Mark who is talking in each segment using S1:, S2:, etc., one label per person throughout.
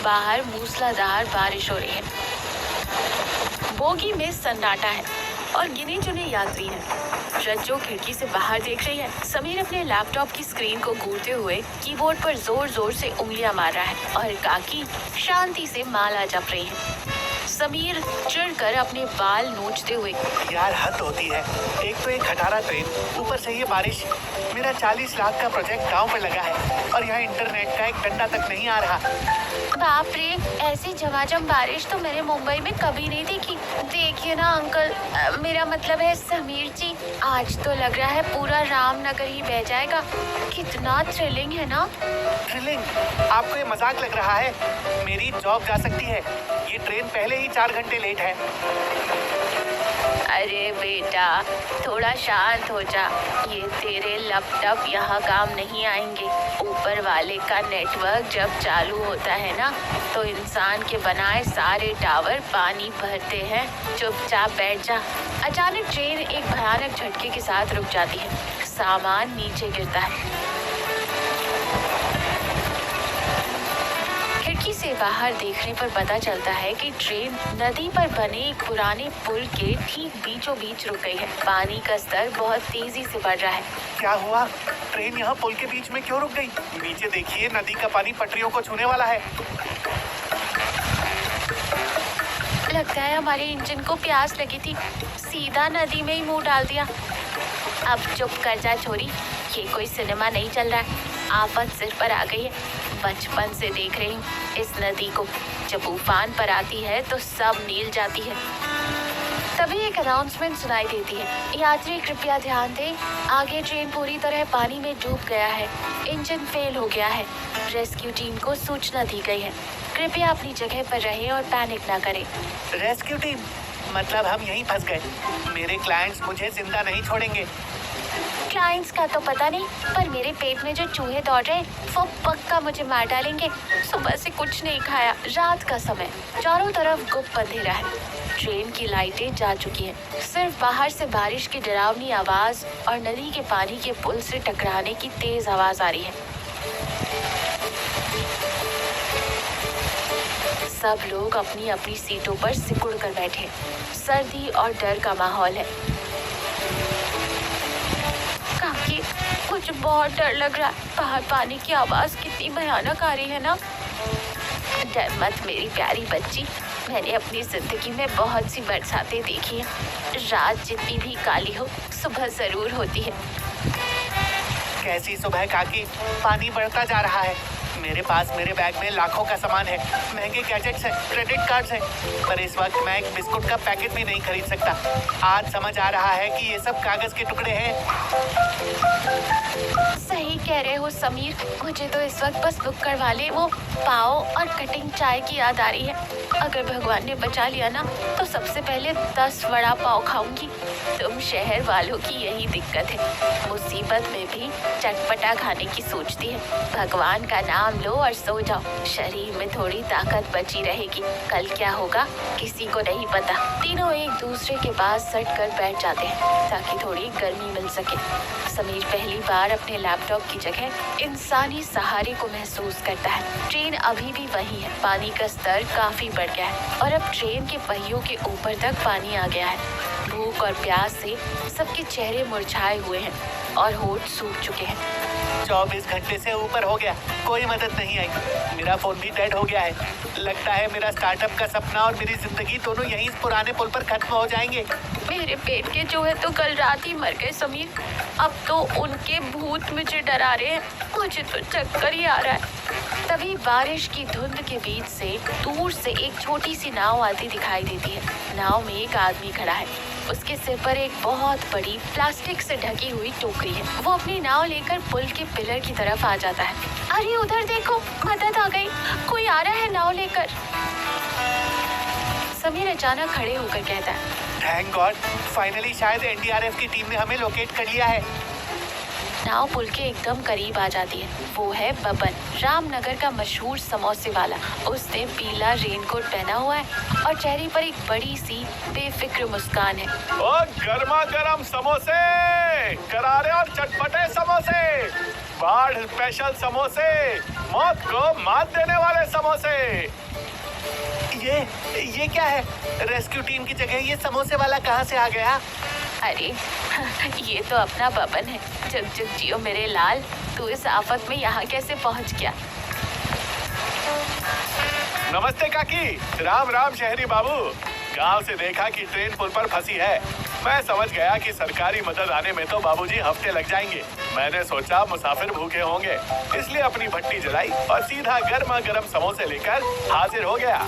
S1: बाहर मूसलाधार बारिश हो रही है। बोगी में सन्नाटा है और गिने चुने यात्री हैं। रज्जो खिड़की से बाहर देख रही है। समीर अपने लैपटॉप की स्क्रीन को घूरते हुए कीबोर्ड पर जोर जोर से उंगलियां मार रहा है और काकी शांति से माला जप रही है। समीर चिढ़कर अपने बाल नोचते हुए,
S2: यार हद होती है, एक तो एक खटारा ट्रेन, ऊपर से ये बारिश। मेरा 40 लाख का प्रोजेक्ट दांव पे लगा है और यहाँ इंटरनेट का एक डंडा तक नहीं आ रहा।
S1: बाप रे, ऐसी झमाझम बारिश तो मैंने मुंबई में कभी नहीं देखी। देखिए ना अंकल, मेरा मतलब है समीर जी, आज तो लग रहा है पूरा रामनगर ही बह जाएगा। कितना थ्रिलिंग है ना।
S2: थ्रिलिंग? आपको ये मजाक लग रहा है? मेरी जॉब जा सकती है। ये ट्रेन पहले ही 4 घंटे लेट है।
S1: अरे बेटा, थोड़ा शांत हो जा। ये तेरे लैपटॉप यहाँ काम नहीं आएंगे। ऊपर वाले का नेटवर्क जब चालू होता है ना, तो इंसान के बनाए सारे टावर पानी भरते हैं। चुपचाप बैठ जा। अचानक ट्रेन एक भयानक झटके के साथ रुक जाती है। सामान नीचे गिरता है। खिड़की से बाहर देखने पर पता चलता है कि ट्रेन नदी पर बने एक पुराने पुल के ठीक बीचों बीच रुक गई है। पानी का स्तर बहुत तेजी से बढ़ रहा है।
S2: क्या हुआ? ट्रेन यहाँ पुल के बीच में क्यों रुक गई? नीचे देखिए, नदी का पानी पटरियों को छूने वाला है।
S1: लगता है हमारे इंजन को प्यास लगी थी, सीधा नदी में ही मुंह डाल दिया। अब चुप कर जा छोरी, ये कोई सिनेमा नहीं चल रहा है। आफत सिर पर आ गई है। बचपन से देख रही हूँ इस नदी को। जब उफान पर आती है तो सब नील जाती है। तभी एक अनाउंसमेंट सुनाई देती है, यात्री कृपया ध्यान दें, आगे ट्रेन पूरी तरह पानी में डूब गया है। इंजन फेल हो गया है। रेस्क्यू टीम को सूचना दी गई है। कृपया अपनी जगह पर रहें और पैनिक ना करें।
S2: Rescue team? मतलब हम यहीं फंस गए। मेरे क्लाइंट्स मुझे जिंदा नहीं छोड़ेंगे।
S1: क्लाइंट्स का तो पता नहीं, पर मेरे पेट में जो चूहे दौड़ रहे हैं वो पक्का मुझे मार डालेंगे। सुबह से कुछ नहीं खाया। रात का समय, चारों तरफ गुप्त अंधेरा है। ट्रेन की लाइटें जा चुकी हैं। सिर्फ बाहर से बारिश की डरावनी आवाज और नदी के पानी के पुल से टकराने की तेज आवाज आ रही है। सब लोग अपनी अपनी सीटों पर सिकुड़ कर बैठे। सर्दी और डर का माहौल है। काकी, मुझे बहुत डर लग रहा है। बाहर पानी की आवाज कितनी भयानक आ रही है ना। डर मत मेरी प्यारी बच्ची, मैंने अपनी जिंदगी में बहुत सी बरसातें देखी हैं। रात जितनी भी काली हो, सुबह जरूर होती है।
S2: कैसी सुबह काकी? पानी बढ़ता जा रहा है। मेरे पास मेरे बैग में लाखों का सामान है, महंगे गैजेट्स हैं, क्रेडिट कार्ड्स हैं, पर इस वक्त मैं एक बिस्कुट का पैकेट भी नहीं खरीद सकता। आज समझ आ रहा है कि ये सब कागज के टुकड़े हैं।
S1: सही कह रहे हो समीर, मुझे तो इस वक्त बस बुक्कड़ वाले वो पाव और कटिंग चाय की याद आ रही है। अगर भगवान ने बचा लिया ना, तो सबसे पहले 10 वड़ा पाव खाऊंगी। तुम शहर वालों की यही दिक्कत है, मुसीबत में भी चटपटा खाने की सोचती है। भगवान का नाम लो और सो जाओ, शरीर में थोड़ी ताकत बची रहेगी। कल क्या होगा किसी को नहीं पता। तीनों एक दूसरे के पास सट कर बैठ जाते हैं ताकि थोड़ी गर्मी मिल सके। समीर पहली बार अपने लैपटॉप की जगह इंसानी सहारे को महसूस करता है। ट्रेन अभी भी वही है। पानी का स्तर काफी बढ़ गया है और अब ट्रेन के पहियों के ऊपर तक पानी आ गया है। भूख और प्यास से सबके चेहरे मुरझाए हुए हैं और होठ सूख चुके हैं।
S2: 24 घंटे से ऊपर हो गया, कोई मदद नहीं आई। मेरा फोन भी डेड हो गया है। लगता है मेरा स्टार्टअप का सपना और मेरी जिंदगी दोनों यहीं इस पुराने पुल पर खत्म हो जाएंगे।
S1: मेरे पेट के चूहे तो कल रात ही मर गए समीर। अब तो उनके भूत मुझे डरा रहे हैं। मुझे तो चक्कर ही आ रहा है। तभी बारिश की धुंध के बीच से दूर से एक छोटी सी नाव आती दिखाई देती है। नाव में एक आदमी खड़ा है। उसके सिर पर एक बहुत बड़ी प्लास्टिक से ढकी हुई टोकरी है। वो अपनी नाव लेकर पुल के पिलर की तरफ आ जाता है। अरे उधर देखो, मदद आ गई, कोई आ रहा है नाव लेकर। समीर अचानक खड़े होकर कहता है,
S2: थैंक गॉड, फाइनली शायद एनडीआरएफ की टीम ने हमें लोकेट कर लिया है।
S1: नाव पुल के एकदम करीब आ जाती है। वो है बबन, रामनगर का मशहूर समोसे वाला। उसने पीला रेनकोट पहना हुआ है और चेहरे पर एक बड़ी सी बेफिक्र मुस्कान है।
S3: और गर्मा गर्म समोसे, करारे और चटपटे समोसे, बाढ़ स्पेशल समोसे, मौत को मात देने वाले समोसे।
S2: ये क्या है? रेस्क्यू टीम की जगह ये समोसे वाला कहाँ से आ गया?
S1: अरे ये तो अपना बबन है। जग जग जियो मेरे लाल, तू इस आफत में यहाँ कैसे पहुँच गया?
S3: नमस्ते काकी। राम राम शहरी बाबू। गांव से देखा कि ट्रेन पुल पर फंसी है। मैं समझ गया कि सरकारी मदद आने में तो बाबूजी हफ्ते लग जाएंगे। मैंने सोचा मुसाफिर भूखे होंगे, इसलिए अपनी भट्टी जलाई और सीधा गर्मा गर्म समोसे लेकर हाजिर हो गया।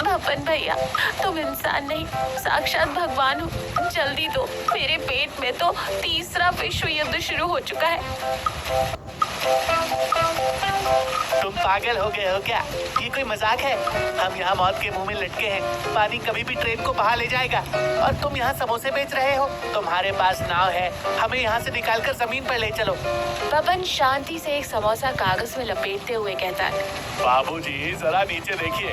S1: बबन भैया, तुम इंसान नहीं, साक्षात भगवान हो। जल्दी दो, मेरे पेट में तो तीसरा विश्व युद्ध शुरू हो चुका है।
S2: तुम पागल हो गए हो क्या? ये कोई मजाक है? हम यहाँ मौत के मुंह में लटके हैं। पानी कभी भी ट्रेन को बहा ले जाएगा और तुम यहाँ समोसे बेच रहे हो। तुम्हारे पास नाव है, हमें यहाँ से निकालकर जमीन पर ले चलो।
S1: बबन शांति से एक समोसा कागज में लपेटते हुए कहता है,
S3: बाबूजी जरा नीचे देखिए,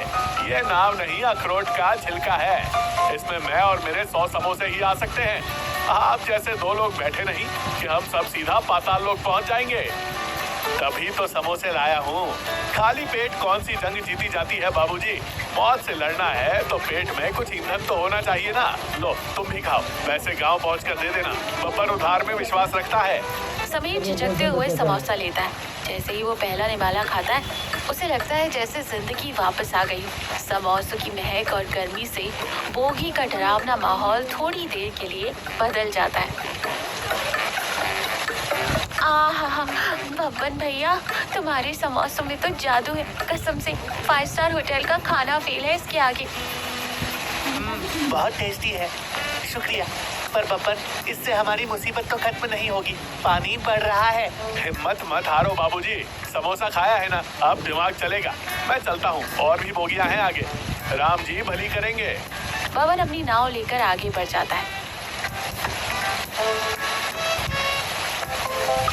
S3: ये नाव नहीं अखरोट का छिलका है। इसमें मैं और मेरे 100 समोसे ही आ सकते हैं। आप जैसे 2 लोग बैठे नहीं कि हम सब सीधा पाताल लोक पहुँच जाएंगे। तभी तो समोसे लाया हूँ। खाली पेट कौन सी जंग जीती जाती है बाबूजी? मौत से लड़ना है तो पेट में कुछ ईंधन तो होना चाहिए ना। लो तुम भी खाओ, वैसे गांव पहुंचकर दे देना। बब्बर उधार में विश्वास रखता है।
S1: समीर झिझकते हुए समोसा लेता है। जैसे ही वो पहला निवाला खाता है, उसे लगता है जैसे जिंदगी वापस आ गई। समोसों की महक और गर्मी से बोगी का डरावना माहौल थोड़ी देर के लिए बदल जाता है। आहा, बब्बन भैया, तुम्हारे समोसों में तो जादू है। कसम से 5 स्टार होटल का खाना फेल है इसके आगे।
S2: बहुत टेस्टी है, शुक्रिया। पर बब्बन, इससे हमारी मुसीबत तो खत्म नहीं होगी। पानी बढ़ रहा है।
S3: हिम्मत मत हारो बाबूजी, समोसा खाया है ना, अब दिमाग चलेगा। मैं चलता हूँ, और भी बोगियां हैं आगे। राम जी भली करेंगे।
S1: बबन अपनी नाव लेकर आगे बढ़ जाता है।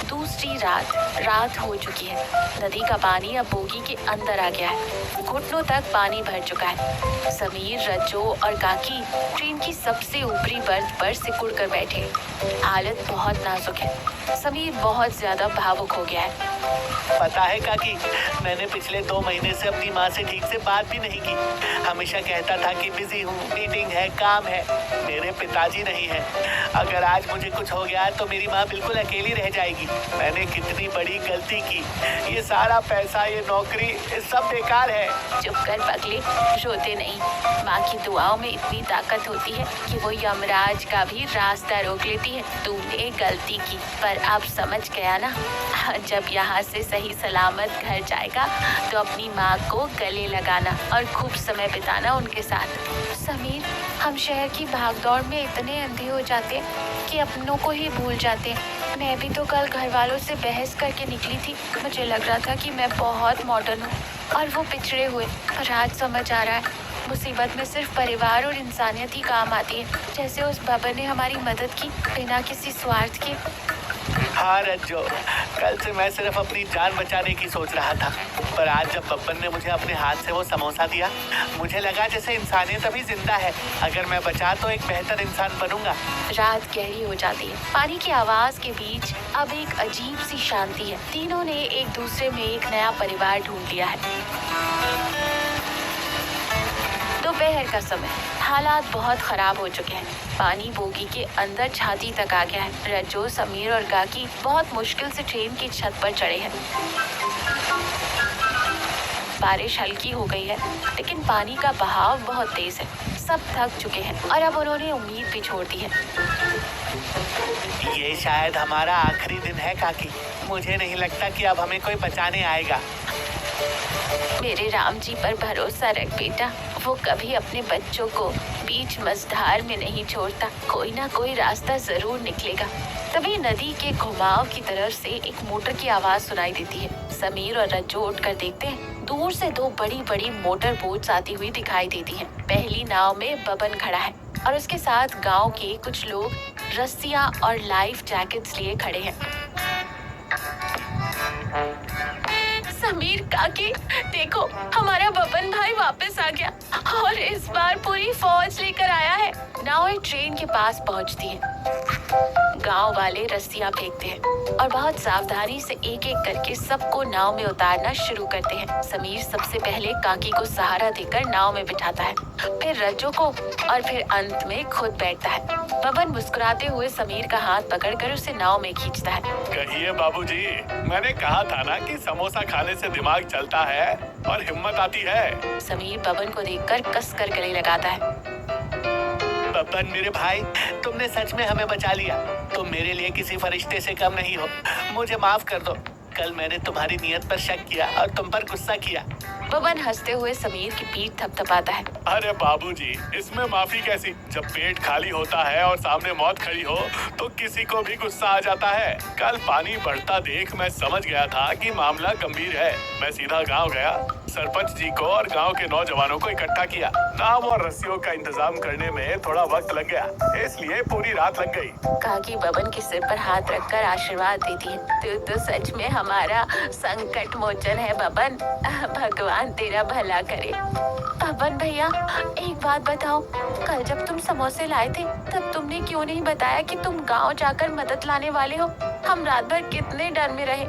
S1: दूसरी रात हो चुकी है। नदी का पानी अब बोगी के अंदर आ गया है। घुटनों तक पानी भर चुका है। समीर, रज्जो और काकी ट्रेन की सबसे ऊपरी बर्थ पर सिकुड़ कर बैठे। हालत बहुत नाजुक है। समीर बहुत ज्यादा भावुक हो गया है।
S2: पता है काकी, मैंने पिछले 2 महीने से अपनी माँ से ठीक से बात भी नहीं की। हमेशा कहता था कि बिजी हूँ, मीटिंग है, काम है। मेरे पिताजी नहीं है। अगर आज मुझे कुछ हो गया तो मेरी माँ बिल्कुल अकेली रह जाएगी। मैंने कितनी बड़ी गलती की। ये सारा पैसा, ये नौकरी, ये सब बेकार है।
S1: चुप कर पगले, रोते नहीं। माँ की दुआओं में इतनी ताकत होती है कि वो यमराज का भी रास्ता रोक लेती है। तूने गलती की, पर अब समझ गया ना? जब यहाँ से सही सलामत घर जाएगा तो अपनी माँ को गले लगाना और खूब समय बिताना उनके साथ। समीर, हम शहर की भागदौड़ में इतने अंधे हो जाते हैं कि अपनों को ही भूल जाते हैं। मैं भी तो कल घर वालों से बहस करके निकली थी। मुझे लग रहा था कि मैं बहुत मॉडर्न हूँ और वो पिछड़े हुए। पर आज समझ आ रहा है, मुसीबत में सिर्फ परिवार और इंसानियत ही काम आती है। जैसे उस बाबा ने हमारी मदद की बिना किसी स्वार्थ के।
S2: हाँ रज्जो, कल से मैं सिर्फ अपनी जान बचाने की सोच रहा था, पर आज जब बब्बन ने मुझे अपने हाथ से वो समोसा दिया, मुझे लगा जैसे इंसानियत अभी जिंदा है। अगर मैं बचा तो एक बेहतर इंसान बनूंगा।
S1: रात गहरी हो जाती है। पानी की आवाज के बीच अब एक अजीब सी शांति है। तीनों ने एक दूसरे में एक नया परिवार ढूंढ लिया है। दोपहर का समय, हालात बहुत खराब हो चुके हैं। पानी बोगी के अंदर छाती तक आ गया है। रज्जो, समीर और काकी बहुत मुश्किल से ट्रेन की छत पर चढ़े हैं। बारिश हल्की हो गई है, लेकिन पानी का बहाव बहुत तेज है। सब थक चुके हैं और अब उन्होंने उम्मीद भी छोड़ दी है।
S2: ये शायद हमारा आखिरी दिन है काकी। मुझे नहीं लगता कि अब हमें कोई बचाने आएगा।
S1: मेरे राम जी पर भरोसा रख बेटा, वो कभी अपने बच्चों को बीच मझधार में नहीं छोड़ता। कोई ना कोई रास्ता जरूर निकलेगा। तभी नदी के घुमाव की तरफ से एक मोटर की आवाज सुनाई देती है। समीर और रज्जो उठकर देखते हैं, दूर से 2 बड़ी बड़ी मोटर बोट्स आती हुई दिखाई देती हैं। पहली नाव में बबन खड़ा है और उसके साथ गांव के कुछ लोग रस्सियां और लाइफ जैकेट्स लिए खड़े हैं। समीर काकी, देखो, हमारा बबन भाई वापस आ गया और इस बार पूरी फौज लेकर आया है। नाव ट्रेन के पास पहुंचती है। गांव वाले रस्सियां फेंकते हैं और बहुत सावधानी से एक एक करके सबको नाव में उतारना शुरू करते हैं। समीर सबसे पहले काकी को सहारा देकर नाव में बिठाता है, फिर रज्जू को और फिर अंत में खुद बैठता है। बबन मुस्कुराते हुए समीर का हाथ पकड़कर उसे नाव में खींचता है।
S3: कहिए बाबूजी, मैंने कहा था ना कि समोसा खाने से दिमाग चलता है और हिम्मत आती है।
S1: समीर बबन को देखकर कसकर गले लगाता है।
S2: बब्बन मेरे भाई, तुमने सच में हमें बचा लिया। तुम मेरे लिए किसी फरिश्ते से कम नहीं हो। मुझे माफ कर दो। कल मैंने तुम्हारी नियत पर शक किया और तुम पर गुस्सा किया।
S1: बबन हंसते हुए समीर की पीठ थपथपाता है।
S3: अरे बाबूजी, इसमें माफी कैसी? जब पेट खाली होता है और सामने मौत खड़ी हो तो किसी को भी गुस्सा आ जाता है। कल पानी बढ़ता देख मैं समझ गया था कि मामला गंभीर है। मैं सीधा गांव गया, सरपंच जी को और गांव के नौजवानों को इकट्ठा किया। नाव और रस्सियों का इंतजाम करने में थोड़ा वक्त लग गया, इसलिए पूरी रात लग गई।
S1: काकी बबन के सिर पर हाथ रखकर आशीर्वाद देती है। तू तो सच में हमारा संकट मोचन है बबन। भगवान तेरा भला करे। बबन भैया, एक बात बताओ, कल जब तुम समोसे लाए थे तब तुमने क्यों नहीं बताया कि तुम गांव जाकर मदद लाने वाले हो? हम रात भर कितने डर में रहे।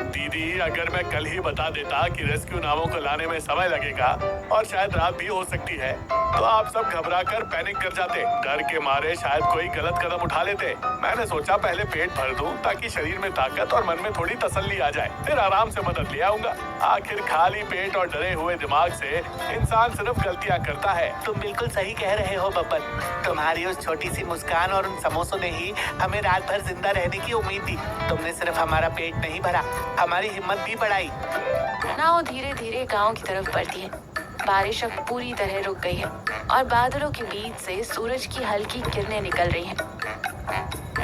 S3: दीदी, अगर मैं कल ही बता देता कि रेस्क्यू नावों को लाने में समय लगेगा और शायद रात भी हो सकती है, तो आप सब घबराकर पैनिक कर जाते। डर के मारे शायद कोई गलत कदम उठा लेते। मैंने सोचा पहले पेट भर दूं ताकि शरीर में ताकत और मन में थोड़ी तसल्ली आ जाए, फिर आराम से मदद ले आऊंगा। आखिर खाली पेट और डरे हुए दिमाग से इंसान सिर्फ गलतियां करता है।
S2: तुम बिल्कुल सही कह रहे हो बब्बन। तुम्हारी उस छोटी सी मुस्कान और उन समोसों ने ही हमें रात भर जिंदा रहने की उम्मीद दी। तुमने सिर्फ हमारा पेट नहीं भरा, हमारी हिम्मत भी बढ़ाई।
S1: नाव धीरे धीरे गांव की तरफ बढ़ती है। बारिश अब पूरी तरह रुक गई है और बादलों के बीच से सूरज की हल्की किरणें निकल रही हैं।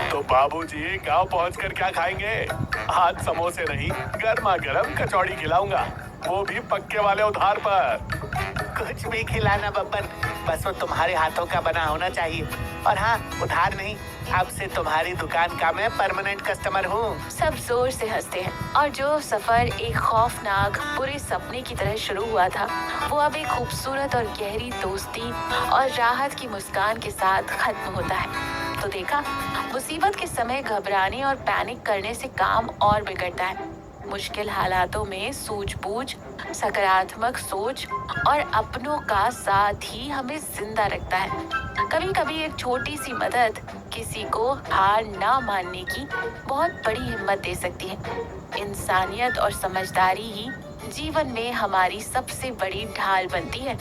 S3: तो बाबूजी, गांव पहुंचकर क्या खाएंगे? आज समोसे नहीं, गर्मा गर्म कचौड़ी खिलाऊंगा, वो भी पक्के वाले उधार पर।
S2: कुछ भी खिलाना बब्बन, बस वो तुम्हारे हाथों का बना होना चाहिए। और हाँ, उधार नहीं, अब से तुम्हारी दुकान का मैं परमानेंट कस्टमर हूँ।
S1: सब जोर से हंसते हैं और जो सफर एक खौफनाक बुरे सपने की तरह शुरू हुआ था, वो अब एक खूबसूरत और गहरी दोस्ती और राहत की मुस्कान के साथ खत्म होता है। तो देखा, मुसीबत के समय घबराने और पैनिक करने से काम और बिगड़ता है। मुश्किल हालातों में सूझबूझ, सकारात्मक सोच और अपनों का साथ ही हमें जिंदा रखता है। कभी कभी एक छोटी सी मदद किसी को हार ना मानने की बहुत बड़ी हिम्मत दे सकती है। इंसानियत और समझदारी ही जीवन में हमारी सबसे बड़ी ढाल बनती है।